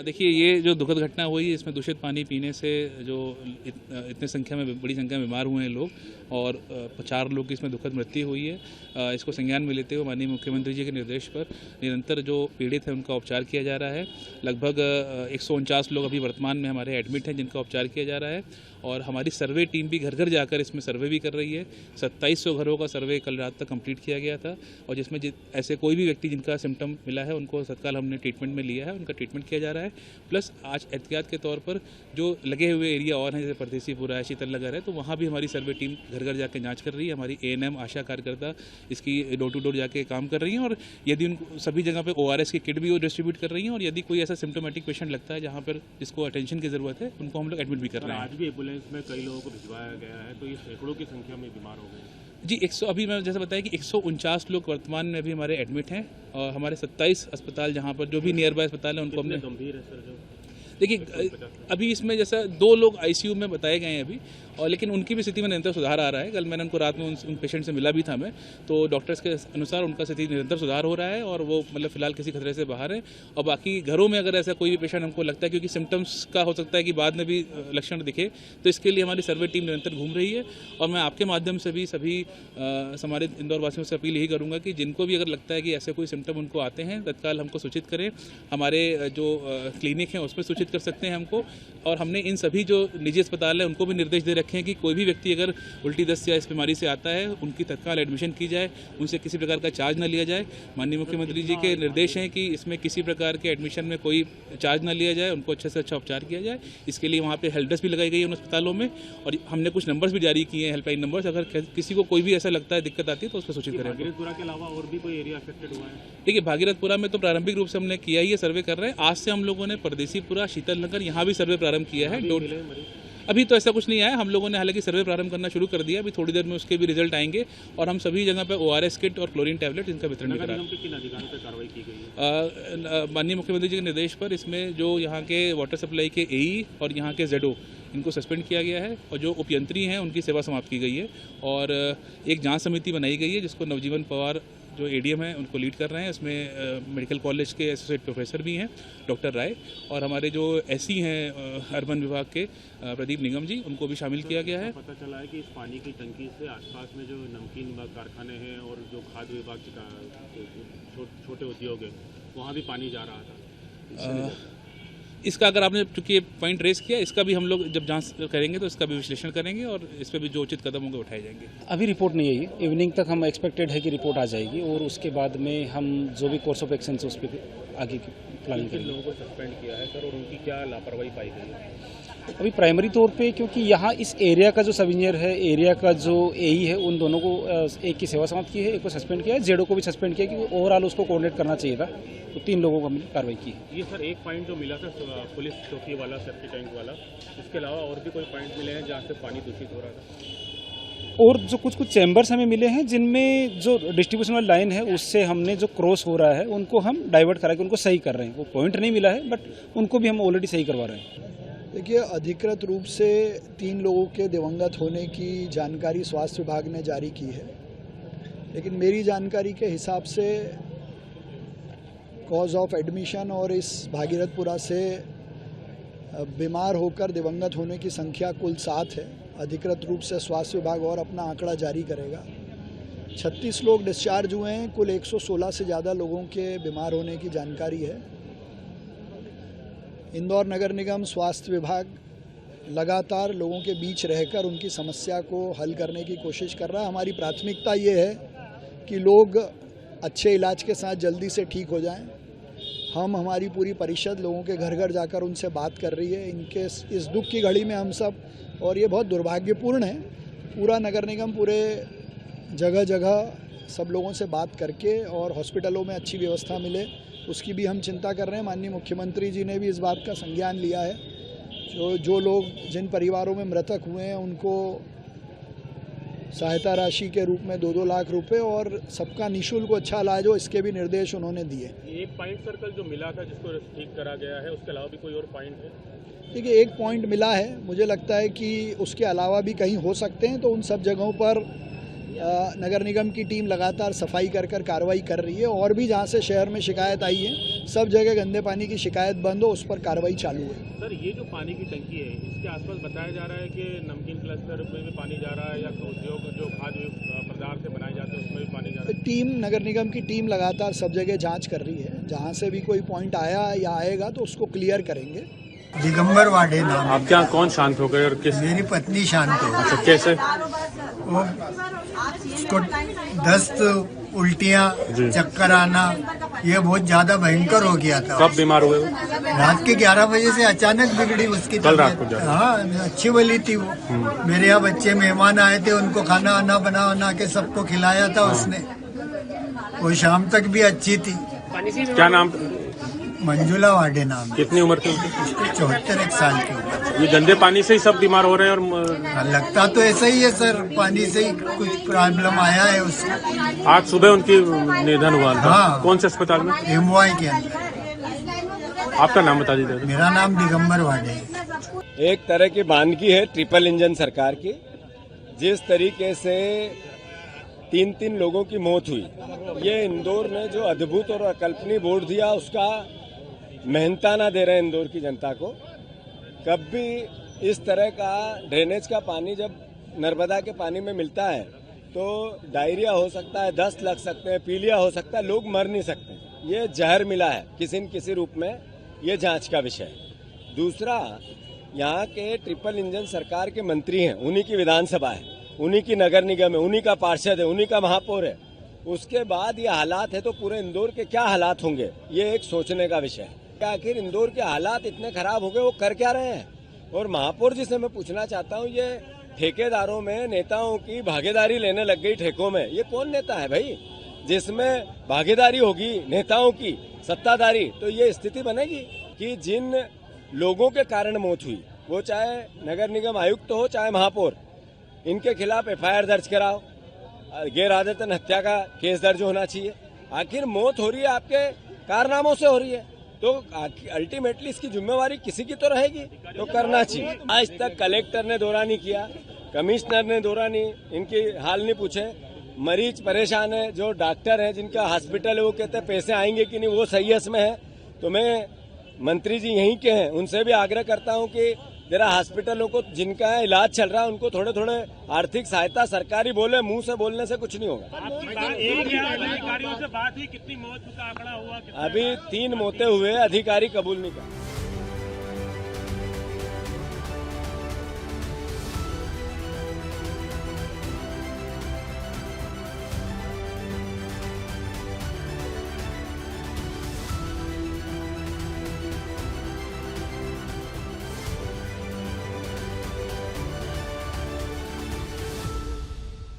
देखिए, ये जो दुखद घटना हुई इसमें दूषित पानी पीने से जो इतने संख्या में बड़ी संख्या में बीमार हुए हैं लोग और 4 लोग की इसमें दुखद मृत्यु हुई है। इसको संज्ञान में लेते हुए माननीय मुख्यमंत्री जी के निर्देश पर निरंतर जो पीड़ित हैं उनका उपचार किया जा रहा है। लगभग 149 लोग अभी वर्तमान में हमारे एडमिट हैं जिनका उपचार किया जा रहा है और हमारी सर्वे टीम भी घर घर जाकर इसमें सर्वे भी कर रही है। 2700 घरों का सर्वे कल रात तक कंप्लीट किया गया था और जिसमें ऐसे कोई भी व्यक्ति जिनका सिम्टम मिला है उनको तत्काल हमने ट्रीटमेंट में लिया है, उनका ट्रीटमेंट किया जा रहा है। प्लस आज एहतियात के तौर पर जो लगे हुए एरिया और हैं जैसे परदेसीपुरा है, शीतल नगर है, तो वहाँ भी हमारी सर्वे टीम घर घर जाकर जाँच कर रही है। हमारी ANM आशा कार्यकर्ता इसकी डोर टू डोर जाके काम कर रही हैं और यदि उनको सभी जगह पे ORS की किट भी वो डिस्ट्रीब्यूट कर रही हैं और यदि कोई ऐसा सिम्टोमेटिक पेशेंट लगता है जहाँ पर जिसको अटेंशन की ज़रूरत है उनको हम लोग एडमिट भी कर रहे हैं। आज भी एम्बुलेंस में कई लोगों को भिजवाया गया है, तो ये सैकड़ों की संख्या में बीमार हो गए जी। अभी मैं जैसे बताया कि 149 लोग वर्तमान में अभी हमारे एडमिट हैं और हमारे 27 अस्पताल जहाँ पर जो भी नियर बाय अस्पताल है उनको हमने गंभीर है सर जो देखिए अभी इसमें जैसा 2 लोग ICU में बताए गए हैं अभी और लेकिन उनकी भी स्थिति में निरंतर सुधार आ रहा है। कल मैंने उनको रात में उन पेशेंट से मिला भी था मैं, तो डॉक्टर्स के अनुसार उनका स्थिति निरंतर सुधार हो रहा है और वो मतलब फिलहाल किसी खतरे से बाहर है। और बाकी घरों में अगर ऐसा कोई भी पेशेंट हमको लगता है क्योंकि सिम्टम्स का हो सकता है कि बाद में भी लक्षण दिखे, तो इसके लिए हमारी सर्वे टीम निरंतर घूम रही है और मैं आपके माध्यम से भी सभी हमारे इंदौर वासियों से अपील यही करूँगा कि जिनको भी अगर लगता है कि ऐसे कोई सिम्टम उनको आते हैं तत्काल हमको सूचित करें। हमारे जो क्लिनिक हैं उसमें सूचित कर सकते हैं हमको और हमने इन सभी जो निजी अस्पताल है उनको भी निर्देश दे रखे हैं कि कोई भी व्यक्ति अगर उल्टी दस्त या इस बीमारी से आता है उनकी तत्काल एडमिशन की जाए, उनसे किसी प्रकार का चार्ज न लिया जाए। माननीय मुख्यमंत्री जी के निर्देश हैं कि इसमें किसी प्रकार के एडमिशन में कोई चार्ज न लिया जाए, उनको अच्छे से अच्छा उपचार किया जाए। इसके लिए वहाँ पे हेल्प डेस्क भी लगाई गई है उन अस्पतालों में और हमने कुछ नंबर्स भी जारी किए हैं, हेल्पलाइन नंबर्स। अगर किसी को कोई भी ऐसा लगता है दिक्कत आती है तो उसको सूचित करें। भागीरथपुरा के अलावा और भी कोई एरिया अफेक्टेड हुआ है? देखिए, भागीरथपुरा में तो प्रारंभिक रूप से हमने किया ही है, सर्वे कर रहे हैं। आज से हम लोगों ने परदेसीपुरा, शीतल नगर यहाँ भी सर्वे प्रारंभ किया है। अभी तो ऐसा कुछ नहीं आया, हम लोगों ने हालांकि सर्वे प्रारंभ करना शुरू कर दिया। अभी थोड़ी देर में उसके भी रिजल्ट आएंगे और हम सभी जगह पे ORS किट और क्लोरीन टैबलेट इनका वितरण भी करा रहे हैं। माननीय मुख्यमंत्री जी के निर्देश पर इसमें जो यहाँ के वाटर सप्लाई के AE और यहाँ के ZO इनको सस्पेंड किया गया है और जो उपयंत्री हैं उनकी सेवा समाप्त की गई है और एक जाँच समिति बनाई गई है जिसको नवजीवन पवार जो ADM है उनको लीड कर रहे हैं। इसमें मेडिकल कॉलेज के एसोसिएट प्रोफेसर भी हैं डॉक्टर राय और हमारे जो SC हैं अर्बन विभाग के प्रदीप निगम जी, उनको भी शामिल किया गया है। पता चला है कि इस पानी की टंकी से आसपास में जो नमकीन कारखाने हैं और जो खाद्य विभाग के छोटे उद्योग है वहाँ भी पानी जा रहा था। इसका अगर आपने चूंकि पॉइंट रेस किया, इसका भी हम लोग जब जांच करेंगे तो इसका भी विश्लेषण करेंगे और इस पर भी जो उचित कदम होंगे उठाए जाएंगे। अभी रिपोर्ट नहीं आई, इवनिंग तक हम एक्सपेक्टेड है कि रिपोर्ट आ जाएगी और उसके बाद में हम जो भी कोर्स ऑफ एक्शन है उस पर आगे की प्लानिंग करेंगे। लोगों को सस्पेंड किया है सर और उनकी क्या लापरवाही पाई गई? अभी प्राइमरी तौर पे क्योंकि यहाँ इस एरिया का जो सब इंजीनियर है, एरिया का जो AE है, उन दोनों को एक की सेवा समाप्त की है, एक को सस्पेंड किया है, ZO को भी सस्पेंड किया कि ओवरऑल उसको कोऑर्डिनेट करना चाहिए था, तो 3 लोगों को हमने कार्रवाई की है। ये सर एक पॉइंट जो मिला था पुलिस चौकी वाला, सेफ्टी टैंक वाला, इसके अलावा और भी कोई पॉइंट मिले हैं जहाँ से पानी दूषित हो रहा था? और जो कुछ चैम्बर्स हमें मिले हैं जिनमें जो डिस्ट्रीब्यूशन वाली लाइन है उससे हमने जो क्रॉस हो रहा है उनको हम डाइवर्ट करा के उनको सही कर रहे हैं। वो पॉइंट नहीं मिला है बट उनको भी हम ऑलरेडी सही करवा रहे हैं। देखिए, अधिकृत रूप से 3 लोगों के दिवंगत होने की जानकारी स्वास्थ्य विभाग ने जारी की है, लेकिन मेरी जानकारी के हिसाब से कॉज ऑफ एडमिशन और इस भागीरथपुरा से बीमार होकर दिवंगत होने की संख्या कुल 7 है। अधिकृत रूप से स्वास्थ्य विभाग और अपना आंकड़ा जारी करेगा। 36 लोग डिस्चार्ज हुए हैं, कुल 116 से ज़्यादा लोगों के बीमार होने की जानकारी है। इंदौर नगर निगम स्वास्थ्य विभाग लगातार लोगों के बीच रहकर उनकी समस्या को हल करने की कोशिश कर रहा है। हमारी प्राथमिकता ये है कि लोग अच्छे इलाज के साथ जल्दी से ठीक हो जाएं। हमारी पूरी परिषद लोगों के घर घर जाकर उनसे बात कर रही है। इनके इस दुख की घड़ी में हम सब, और ये बहुत दुर्भाग्यपूर्ण है, पूरा नगर निगम पूरे जगह जगह सब लोगों से बात करके और हॉस्पिटलों में अच्छी व्यवस्था मिले उसकी भी हम चिंता कर रहे हैं। माननीय मुख्यमंत्री जी ने भी इस बात का संज्ञान लिया है। जो लोग जिन परिवारों में मृतक हुए हैं उनको सहायता राशि के रूप में 2-2 लाख रुपए और सबका निःशुल्क अच्छा इलाज हो, इसके भी निर्देश उन्होंने दिए। एक पॉइंट सर्कल जो मिला था जिसको ठीक करा गया है, उसके अलावा भी कोई और पॉइंट है? देखिए, एक पॉइंट मिला है, मुझे लगता है कि उसके अलावा भी कहीं हो सकते हैं, तो उन सब जगहों पर नगर निगम की टीम लगातार सफाई कर कार्रवाई कर रही है और भी जहाँ से शहर में शिकायत आई है सब जगह गंदे पानी की शिकायत बंद हो उस पर कार्रवाई चालू है। सर ये जो पानी की टंकी है इसके आसपास बताया जा रहा है कि नमकीन क्लस्टर में भी पानी जा रहा है या उद्योग जो खाद्य पदार्थ से बनाए जाते हैं उसमें भी पानी जा रहा है। टीम नगर निगम की टीम लगातार सब जगह जांच कर रही है, जहाँ से भी कोई पॉइंट आया या आएगा तो उसको क्लियर करेंगे। दिगंबर वाडे नाम है। आपके यहाँ कौन शांत हो गए और किस? मेरी पत्नी शांत हो अच्छा, कैसे? वो उसको दस्त, उल्टियाँ, चक्कर आना ये बहुत ज्यादा भयंकर हो गया था। कब बीमार हुए? रात के 11 बजे से अचानक बिगड़ी उसकी कल रात को तबीयत। हाँ, अच्छी वाली थी वो। मेरे यहाँ बच्चे मेहमान आए थे, उनको खाना आना बना के सबको खिलाया था उसने। वो शाम तक भी अच्छी थी। क्या नाम? मंजुला वाडे नाम है। कितनी उम्र थी उनकी? उसकी 74 साल की उम्र। ये गंदे पानी से ही सब बीमार हो रहे हैं और लगता तो ऐसा ही है सर, पानी से ही कुछ प्रॉब्लम आया है उसको। आज सुबह उनकी निधन हुआ था। हाँ। कौन से अस्पताल में? एमवाई के अंदर। आपका नाम बता दीजिए। मेरा नाम दिगंबर वाडे है। एक तरह की वानगी है ट्रिपल इंजन सरकार की। जिस तरीके से 3 लोगों की मौत हुई, ये इंदौर ने जो अद्भुत और अकल्पनीय वोट दिया उसका मेहनताना दे रहे हैं इंदौर की जनता को। कभी इस तरह का ड्रेनेज का पानी जब नर्मदा के पानी में मिलता है तो डायरिया हो सकता है, दस्त लग सकते हैं, पीलिया हो सकता है, लोग मर नहीं सकते। ये जहर मिला है किसी न किसी रूप में, ये जांच का विषय है। दूसरा, यहाँ के ट्रिपल इंजन सरकार के मंत्री हैं, उन्हीं की विधानसभा है, उन्हीं की नगर निगम है, उन्हीं का पार्षद है, उन्हीं का महापौर है। उसके बाद ये हालात है तो पूरे इंदौर के क्या हालात होंगे, ये एक सोचने का विषय है। आखिर इंदौर के हालात इतने खराब हो गए, वो कर क्या रहे हैं? और महापौर जी से मैं पूछना चाहता हूँ, ये ठेकेदारों में नेताओं की भागीदारी लेने लग गई ठेकों में। ये कौन नेता है भाई जिसमें भागीदारी होगी नेताओं की, सत्ताधारी? तो ये स्थिति बनेगी कि जिन लोगों के कारण मौत हुई, वो चाहे नगर निगम आयुक्त हो चाहे महापौर, इनके खिलाफ FIR दर्ज कराओ, गैर आदतन हत्या का केस दर्ज होना चाहिए। आखिर मौत हो रही है आपके कारनामों से हो रही है, तो अल्टीमेटली इसकी जिम्मेवारी किसी की तो रहेगी, तो करना चाहिए। आज तक कलेक्टर ने दौरा नहीं किया, कमिश्नर ने दौरा नहीं, इनकी हाल नहीं पूछे। मरीज परेशान है, जो डॉक्टर हैं जिनका हॉस्पिटल है वो कहते हैं पैसे आएंगे कि नहीं, वो सैयस में है। तो मैं मंत्री जी यहीं के हैं, उनसे भी आग्रह करता हूं कि जरा हॉस्पिटलों को जिनका इलाज चल रहा है उनको थोड़े थोड़े आर्थिक सहायता सरकारी बोले, मुंह से बोलने से कुछ नहीं होगा। अधिकारियों से बात हुई, कितनी मौत का आंकड़ा हुआ? अभी 3 मौतें हुए, अधिकारी कबूल नहीं कर